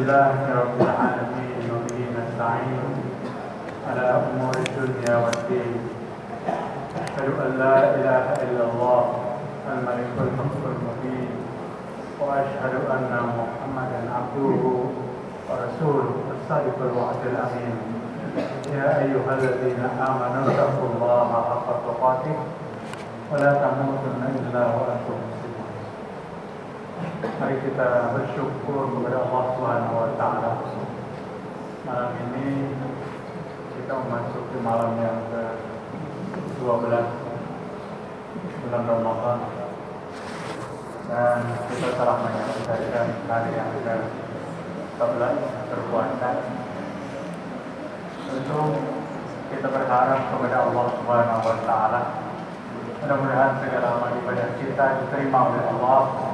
لله رب العالمين وبه نستعين على أمور الدنيا والدين. أشهد أن لا إله إلا الله الملك الحق المبين، وأشهد أن محمدا عبده ورسوله الصادق الوعد الأمين. يا أيها الذين آمنوا اتقوا الله حق تقاته ولا تموتن إلا وأنتم مسلمون. Mari kita bersyukur kepada Allah Subhanahu wa taala. Malam ini kita memasuki malam yang ke-12 bulan Ramadan, dan kita telah menyaksikan hari yang ke-11 berpuasa. Tentu kita berharap kepada Allah Subhanahu wa taala, mudah-mudahan segala amal ibadah kita diterima oleh Allah,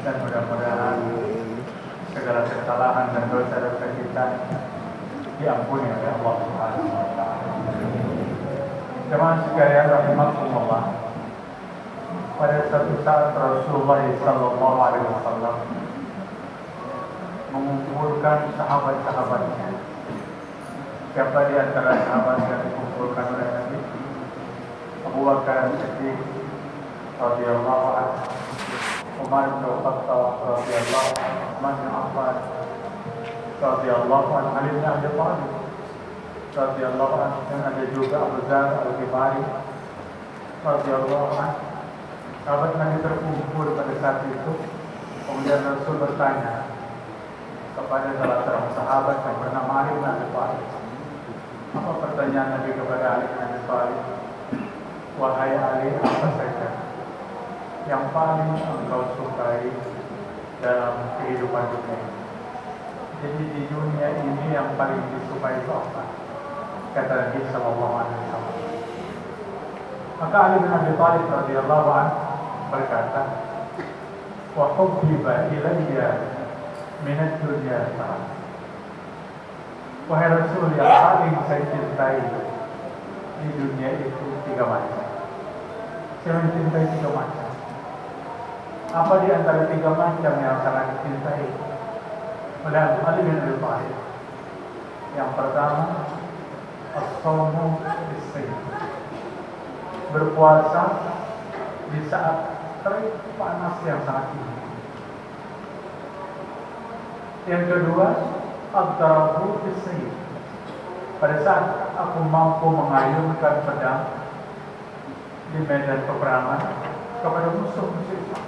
dan mudah-mudahan segala kesalahan dan dosa-dosa kita diampuni oleh Allah Subhanahu wa taala. Jemaah sekalian rahimakumullah, pada suatu saat Rasulullah sallallahu alaihi wasallam mengumpulkan sahabat-sahabatnya. Siapa di antara sahabat yang dikumpulkan oleh Nabi? Abu Bakar As-Siddiq radhiyallahu anhu, Umar bin Khattab radhiyallahu anhu, Utsman bin Affan radhiyallahu anhu, Ali bin Abi Thalib radhiyallahu anhu, dan ada juga Abu Dzar Al-Ghifari radhiyallahu anhu. Sahabat Nabi terkumpul pada saat itu. Kemudian Rasul bertanya kepada salah seorang sahabat yang bernama Ali bin Abi Thalib. Apa pertanyaan Nabi kepada Ali bin Abi Thalib? Wahai Ali, apa saja yang paling engkau sukai dalam kehidupan dunia? Jadi di dunia ini yang paling disukai itu apa? Kata Nabi sallallahu alaihi wasallam. Maka Ali bin Abi Thalib radhiyallahu anhu berkata, wa hubbiba ilayya min ad-dunya salat. Wahai Rasul, yang paling saya cintai di dunia itu 3 macam. Saya mencintai 3 macam. Apa di antara 3 macam yang sangat dicintai oleh Ali bin Abi Thalib? Yang pertama, as-shawmu bis-sayf, berpuasa di saat terik panas yang sangat tinggi. Yang kedua, ad-darabu bis-sayf, pada saat aku mampu mengayunkan pedang di medan peperangan kepada musuh-musuh Islam.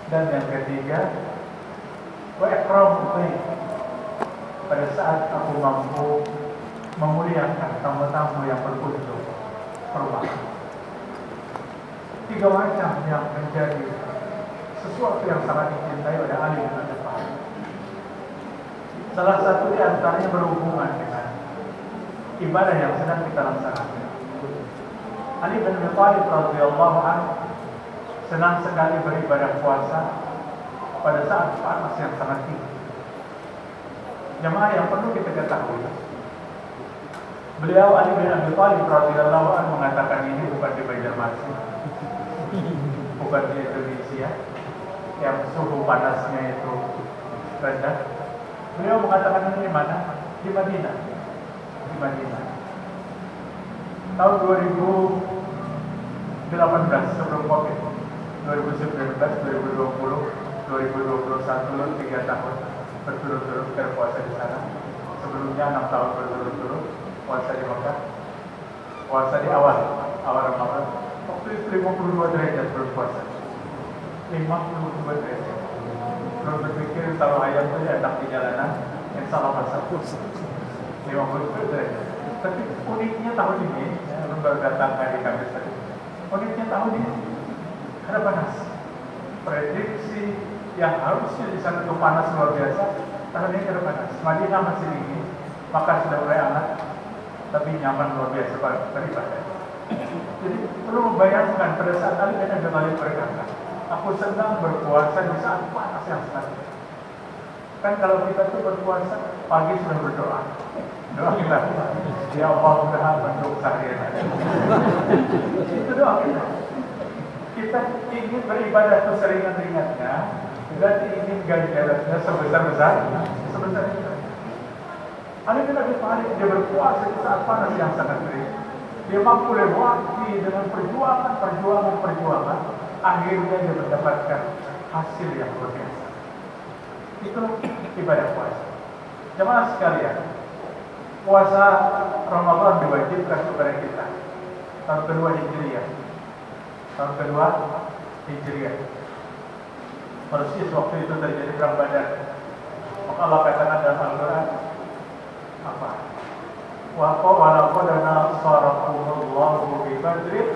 Dan yang ketiga, wa ikramu dhaif, pada saat aku mampu memuliakan tamu-tamu yang berkunjung ke rumah. 3 macam yang menjadi sesuatu yang sangat dicintai oleh Ali bin Abi Thalib. Salah satu di antaranya berhubungan dengan ibadah yang sedang kita laksanakan. Ali bin Abi Thalib radhiyallahu anhu senang sekali beribadah puasa pada saat panas yang sangat tinggi. Jemaah yang perlu kita ketahui, beliau Ali bin Abi Thalib radhiyallahu anhu mengatakan ini bukan di Banjarmasin, bukan di Indonesia yang suhu panasnya itu rendah. Beliau mengatakan ini di mana? Di Madinah. Di Madinah. Tahun 2018 sebelum Covid, 2019, 2020, 2021, 3 tahun berturut-turut berpuasa di sana. Sebelumnya 6 tahun berturut-turut puasa di Mekah. Puasa di awal Ramadan. Waktu itu 52 derajat berpuasa. 52 derajat. Belum berpikir kalau ayam saja enak di jalanan, yang salah masak. 52 derajat. Tapi uniknya tahun ini, baru datang hari Kamis tadi. Uniknya tahun ini ada panas. Prediksi yang harusnya di sana itu panas luar biasa, tahun ini ada panas. Madinah masih dingin, maka sudah mulai hangat, tapi nyaman luar biasa beribadah. Jadi perlu membayangkan pada saat Ali bin Abi Thalib berkata, aku sedang berpuasa di saat panas yang sangat. Kan kalau kita tuh berpuasa pagi sudah berdoa. Doa kita, ya Allah mudah bentuk seharian. Itu doa kita. Kita ingin beribadah itu seringan-ringannya, berarti ingin ganjarannya sebesar itu. Ali bin Abi Thalib dia berpuasa di saat panas yang sangat terik. Dia mampu lewati dengan perjuangan. Akhirnya dia mendapatkan hasil yang luar biasa. Itu ibadah puasa. Jemaah sekalian, puasa Ramadan diwajibkan kepada kita tahun kedua Hijriah. Persis waktu itu terjadi perang Badar. Maka Allah katakan dalam Al-Quran apa? Wa laqad nasarakumullahu bi Badrin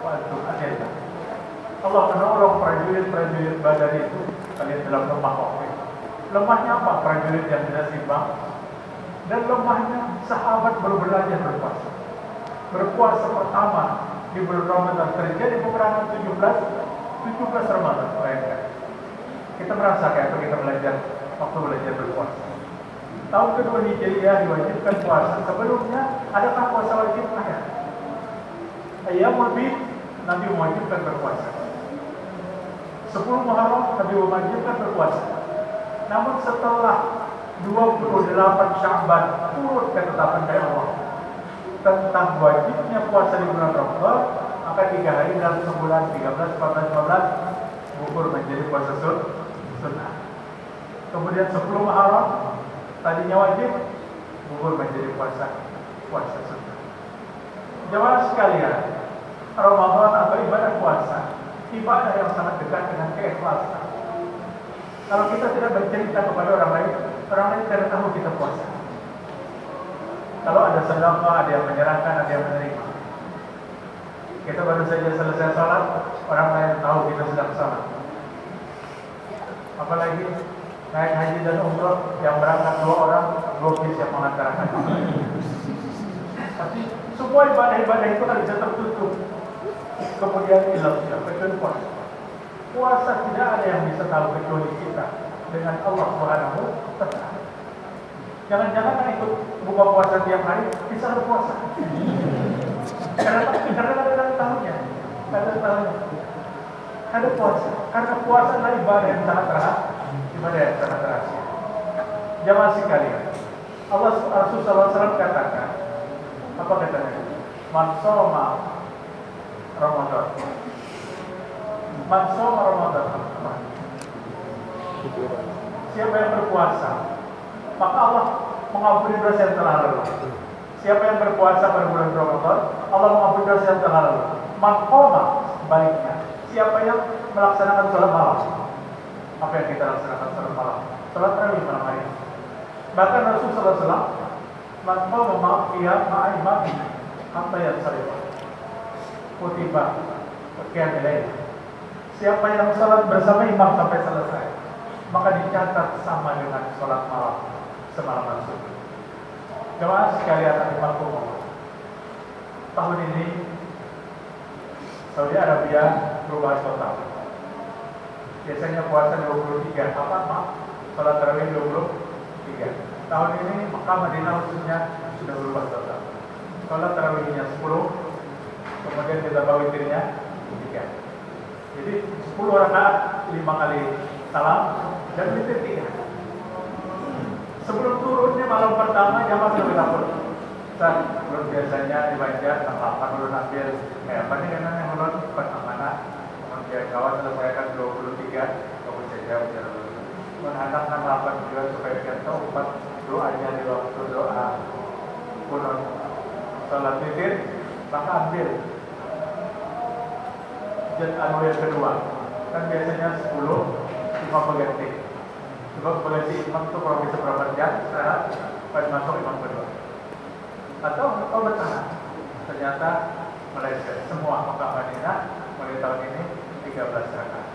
wa antum adillah. Allah menolong prajurit Badar itu kalian dalam lemah waktu itu. Lemahnya apa? Prajurit yang tidak seimbang. Dan lemahnya sahabat baru belajar berpuasa. Berpuasa pertama di bulan Ramadan terjadi peperangan 17 Ramadan. Bayangkan. Kita merasa kayak kita belajar berpuasa. Tahun kedua Hijriah diwajibkan puasa. Sebelumnya adakah puasa wajib? Ada. Ayyamul Bid Nabi mewajibkan berpuasa. 10 Muharram Nabi mewajibkan berpuasa. Namun setelah 28 Sya'ban turut ketetapan dari Allah tentang wajibnya puasa di bulan Ramadan, maka 3 hari dalam sebulan 13, 14, 15 gugur menjadi puasa sunnah. Kemudian 10 Muharram tadinya wajib gugur menjadi puasa sunnah. Jemaah sekalian, Ramadan atau ibadah puasa ibadah yang sangat dekat dengan keikhlasan. Kalau kita tidak bercerita kepada orang lain tidak tahu kita puasa. Kalau ada sedekah, ada yang menyerahkan, ada yang menerima. Kita baru saja selesai salat, orang lain tahu kita sedang salat. Apalagi naik haji dan umrah yang berangkat 2 orang, 2 bis yang mengantarkan. Tapi semua ibadah-ibadah itu kan bisa tertutup. Kemudian hilang kecuali puasa. Puasa tidak ada yang bisa tahu kecuali kita dengan Allah Subhanahu wa Ta'ala. Jangan-jangan kan ikut buka puasa tiap hari bisa berpuasa. Karena ada tahunnya. Ada puasa. Karena puasa adalah ibadah yang sangat rahasia. Jamaah sekalian, Allah Rasulullah SAW katakan, apa katanya? Man shoma Ramadan. Siapa yang berpuasa, maka Allah mengampuni dosa yang telah lalu. Siapa yang berpuasa pada bulan Ramadan, Allah mengampuni dosa yang telah lalu. Man qoma, sebaliknya, siapa yang melaksanakan salat malam. Apa yang kita laksanakan salat malam? Salat tarawih malam hari. Bahkan Rasulullah SAW, man qoma ma'a imami hatta yansarif. Kutiba qiyamul lail. Siapa yang salat bersama imam sampai selesai, maka dicatat sama dengan salat malam semalaman suntuk. Jemaah sekalian rahimakumullah. Tahun ini Saudi Arabia berubah total. Biasanya puasa 23, salat tarawih 23. Tahun ini Mekah Madinah khususnya sudah berubah total. Salat tarawihnya 10, kemudian ditambah witirnya 3. Jadi 10 rakaat 5 kali salam dan witir 3. Sebelum turunnya malam pertama jamaah sudah berlapor. Belum biasanya di Banjar tanggal 8 belum ambil apa nih karena yang belum mana kemudian kawan selesaikan 23 kemudian saya jawab anak 68 juga supaya kita tahu 4 doanya di waktu doa kunut salat witir maka ambil yang kedua kan biasanya 10 imam berganti. Sebab berganti imam itu kurang bisa berapa jam setelah masuk imam kedua. Atau bertahan. Ternyata meleset semua Mekah Madinah mulai tahun ini 13 rakaat.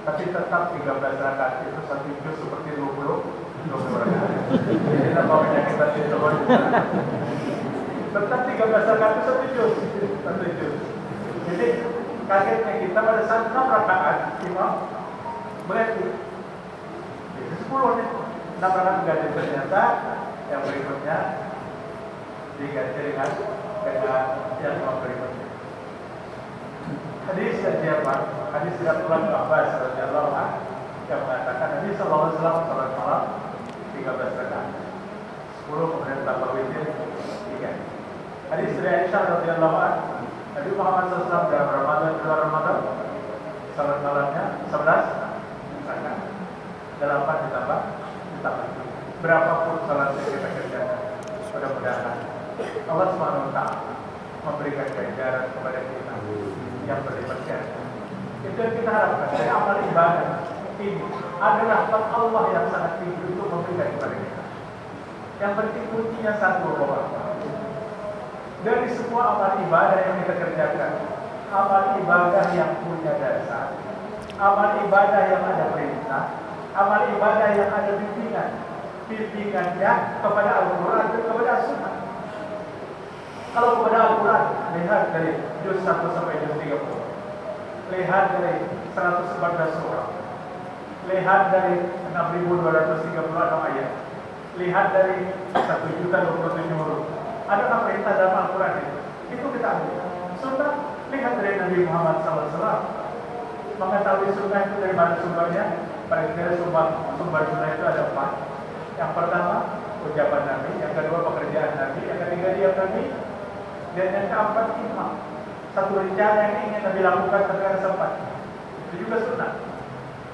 Tapi tetap 13 rakaat itu 1 juz seperti 20 rakaat. Jadi apa penyakit tadi itu? Tetap 13 rakaat itu 1 juz. Jadi kagetnya kita pada saat 6 rakaat imam berarti 10 nih 6 rakaat ganti ternyata yang berikutnya diganti dengan yang imam berikutnya. Hadis dari siapa? Hadis dari Ibnu Abbas radhiyallahu anhu yang mengatakan Nabi Sallallahu Alaihi Wasallam salat malam 13 rakaat, 10 kemudian tambah witir 3. Hadis dari Aisyah radhiyallahu anha, Nabi Muhammad SAW dalam Ramadan, bulan Ramadan, salat malamnya 11 rakaat, 8 ditambah. Berapapun salat yang kita kerjakan, mudah-mudahan Allah SWT memberikan ganjaran kepada kita yang berlipat. Itu yang kita harapkan. Dari amal ibadah ini adalah hak Allah yang sangat tinggi untuk memberikan kepada kita. Yang penting kuncinya satu bahwa dari semua amal ibadah yang kita kerjakan, amal ibadah yang punya dasar, amal ibadah yang ada perintah, amal ibadah yang ada bimbingannya kepada Al-Quran dan kepada Sunnah. Kalau kepada Al-Quran, lihat dari juz 1 sampai juz 30, lihat dari 114 surah, lihat dari 6.236 ayat, lihat dari 1.027 huruf. Adakah perintah dalam Al-Quran itu kita ambil. Sunnah, lihat dari Nabi Muhammad SAW. Mengetahui sunnah itu dari mana sumbernya? Paling tidak sumber sunnah itu ada 4. Yang pertama, ucapan Nabi. Yang kedua, pekerjaan Nabi. Yang ketiga, diam Nabi. Dan yang keempat, hikmah. Satu rencana yang ingin Nabi lakukan ketika sempat. Itu juga sunnah.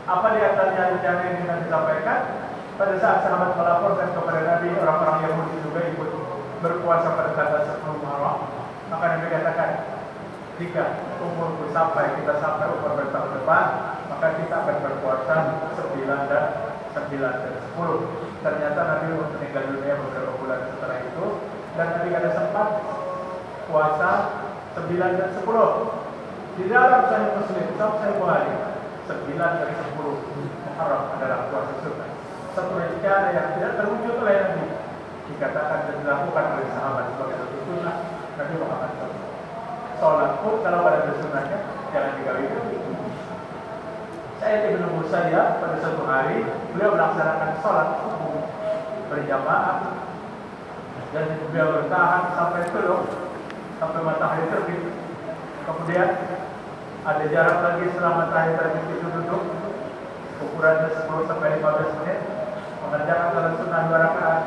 Apa di antaranya rencana yang ingin Nabi sampaikan? Pada saat sahabat melaporkan kepada Nabi, orang-orang Yahudi juga ikut berpuasa pada tanggal 10 Muharram. Maka Nabi katakan, jika umurku kita sampai umur bertahun depan, maka kita akan berpuasa 9 dan 10. Ternyata Nabi meninggal dunia beberapa bulan setelah itu, dan Nabi ada sempat puasa 9 dan 10. Di dalam Sahih Muslim, Sahih Bukhari, 9 dan 10 Muharram adalah puasa sunnah. Satu rencana yang tidak terwujud oleh Nabi, dikatakan dan dilakukan oleh sahabat sebagai satu sunnah Nabi Muhammad SAW. Sholat pun kalau pada sunnahnya jangan digabungkan. Saya di Ibnu Musayyab pada satu hari beliau melaksanakan sholat subuh berjamaah dan beliau bertahan sampai teluk, sampai matahari terbit. Kemudian ada jarak lagi setelah matahari terbit itu duduk, ukurannya 10 sampai 15 menit, mengerjakan sholat sunnah 2 rakaat.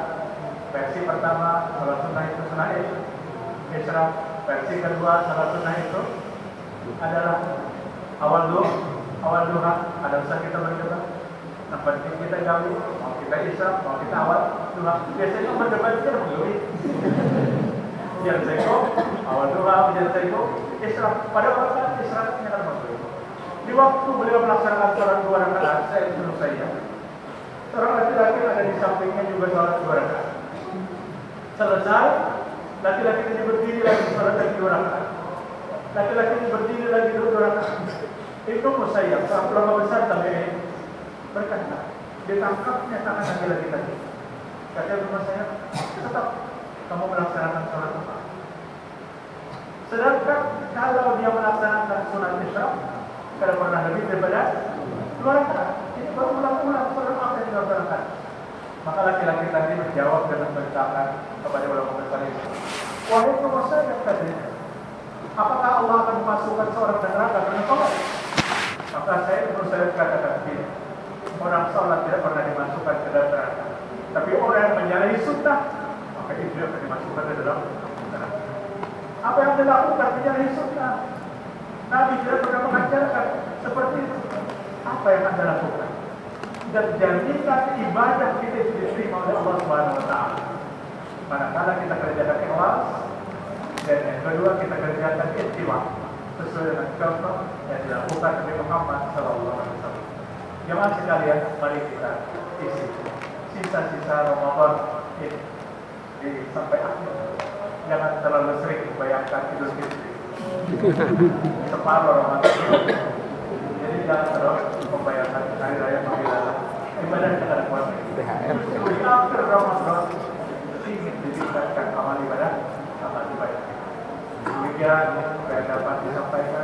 Versi pertama sholat sunnah itu sunnah Isra. Versi kedua sholat sunnah itu adalah awal duha. Ada usah kita berdebat. Yang penting kita gabung, mau kita Isra, mau kita awal duha. Biasanya berdebat kita begini. Ujian seko, awal duha, ujian seko, Isra. Pada waktu Isra nya kan begitu. Di waktu beliau melaksanakan sholat 2 rakaat, saya seorang laki-laki ada di sampingnya juga sholat 2 rakaat. Selesai, laki-laki ini berdiri lagi sholat 2 rakaat. Laki-laki ini berdiri lagi 2 rakaat. Ibnu Musayyab, seorang ulama besar tabi'in, berkata, ditangkapnya tangan laki-laki tadi. Kata Ibnu Musayyab, tetap kamu melaksanakan sholat duha. Sedangkan kalau dia melaksanakan sunat Isra, kalau pernah lebih daripada 2 rakaat, ini baru ulang-ulang sholat apa yang dilaksanakan. Maka laki-laki tadi menjawab dengan menceritakan kepada ulama besar itu, wahai Ibnu Musayyab, katanya, apakah Allah akan memasukkan seorang ke neraka karena sholat? Maka saya Ibnu Musayyab katakan begini, orang sholat tidak pernah dimasukkan ke dalam neraka, tapi orang yang menyalahi sunnah, maka itu akan dimasukkan ke dalam neraka. Apa yang dilakukan menyalahi sunnah? Nabi tidak pernah mengajarkan seperti itu. Apa yang Anda lakukan? Dan jadikan ibadah kita itu diterima oleh Allah Subhanahu wa taala. Manakala kita kerjakan ikhlas, dan yang kedua kita kerjakan ittiba sesuai dengan contoh yang dilakukan Nabi Muhammad sallallahu alaihi wasallam. Jemaah sekalian, mari kita isi sisa-sisa Ramadan ini sampai akhir. Jangan terlalu sering membayangkan Idul Fitri. Separuh Ramadan. Jadi jangan terlalu membayangkan hari raya Maulid. Ibadah kita ada puasa. Di akhir Ramadan ingin ditingkatkan amal ibadah. Demikian yang dapat disampaikan.